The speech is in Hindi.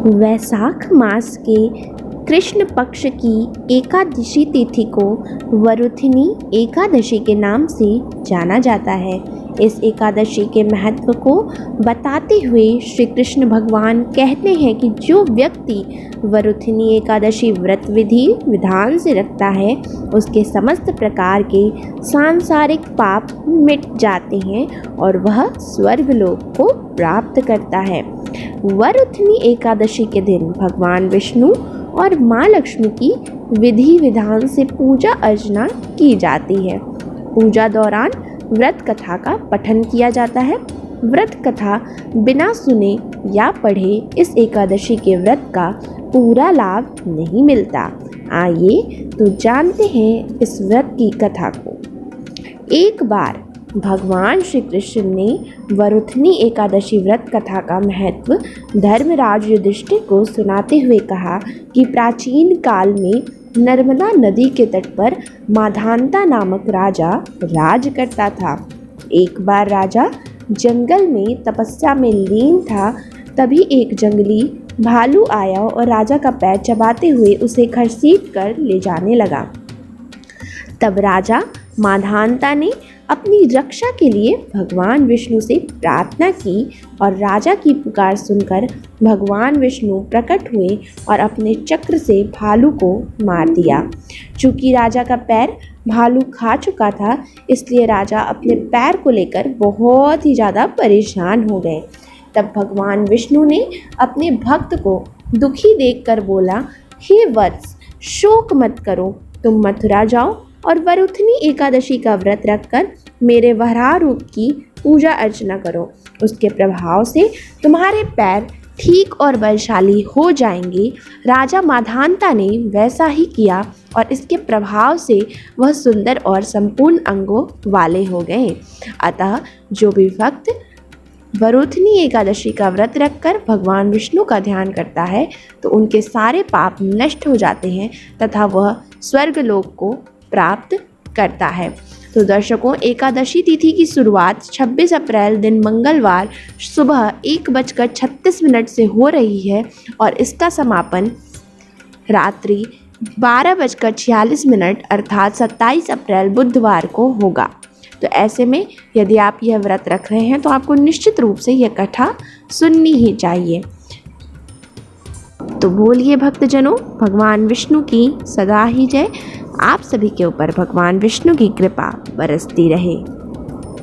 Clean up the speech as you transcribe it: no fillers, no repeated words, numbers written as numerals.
वैशाख मास के कृष्ण पक्ष की एकादशी तिथि को वरुथिनी एकादशी के नाम से जाना जाता है। इस एकादशी के महत्व को बताते हुए श्री कृष्ण भगवान कहते हैं कि जो व्यक्ति वरुथिनी एकादशी व्रत विधि विधान से रखता है उसके समस्त प्रकार के सांसारिक पाप मिट जाते हैं और वह स्वर्गलोक को प्राप्त करता है। वरुथिनी एकादशी के दिन भगवान विष्णु और माँ लक्ष्मी की विधि विधान से पूजा अर्चना की जाती है। पूजा दौरान व्रत कथा का पठन किया जाता है। व्रत कथा बिना सुने या पढ़े इस एकादशी के व्रत का पूरा लाभ नहीं मिलता। आइए तो जानते हैं इस व्रत की कथा को। एक बार भगवान श्री कृष्ण ने वरुथिनी एकादशी व्रत कथा का महत्व धर्मराज युधिष्ठिर को सुनाते हुए कहा कि प्राचीन काल में नर्मदा नदी के तट पर माधांता नामक राजा राज करता था। एक बार राजा जंगल में तपस्या में लीन था, तभी एक जंगली भालू आया और राजा का पैर चबाते हुए उसे घसीट कर ले जाने लगा। तब राजा माधांता ने अपनी रक्षा के लिए भगवान विष्णु से प्रार्थना की और राजा की पुकार सुनकर भगवान विष्णु प्रकट हुए और अपने चक्र से भालू को मार दिया। चूँकि राजा का पैर भालू खा चुका था, इसलिए राजा अपने पैर को लेकर बहुत ही ज़्यादा परेशान हो गए। तब भगवान विष्णु ने अपने भक्त को दुखी देखकर बोला, हे वत्स, शोक मत करो, तुम मथुरा जाओ और वरुथिनी एकादशी का व्रत रखकर मेरे वराह रूप की पूजा अर्चना करो। उसके प्रभाव से तुम्हारे पैर ठीक और बलशाली हो जाएंगे। राजा माधांता ने वैसा ही किया और इसके प्रभाव से वह सुंदर और संपूर्ण अंगों वाले हो गए। अतः जो भी भक्त वरुथिनी एकादशी का व्रत रखकर भगवान विष्णु का ध्यान करता है तो उनके सारे पाप नष्ट हो जाते हैं तथा वह स्वर्गलोक को प्राप्त करता है। तो दर्शकों, एकादशी तिथि की शुरुआत 26 अप्रैल दिन मंगलवार सुबह 1:36 से हो रही है और इसका समापन रात्रि 12:46 अर्थात 27 अप्रैल बुधवार को होगा। तो ऐसे में यदि आप यह व्रत रख रहे हैं तो आपको निश्चित रूप से यह कथा सुननी ही चाहिए। तो बोलिए भक्तजनों, भगवान विष्णु की सदा ही जय। आप सभी के ऊपर भगवान विष्णु की कृपा बरसती रहे।